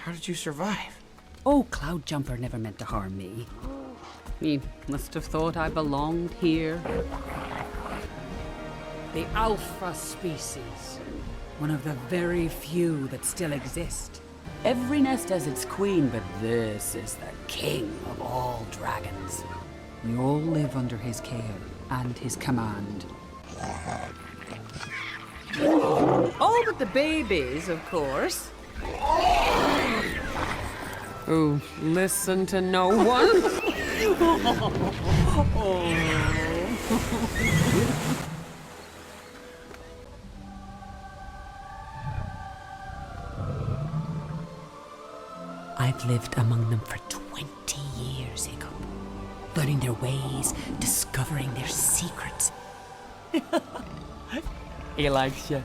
How did you survive? Oh, Cloud Jumper never meant to harm me. He must have thought I belonged here. The alpha species. One of the very few that still exist. Every nest has its queen, but this is the king of all dragons. We all live under his care and hhis command. All but the babies, of course. Who listen to no one. I've lived among them for 20 years, Hiccup. Learning their ways, discovering their secrets. He likes you.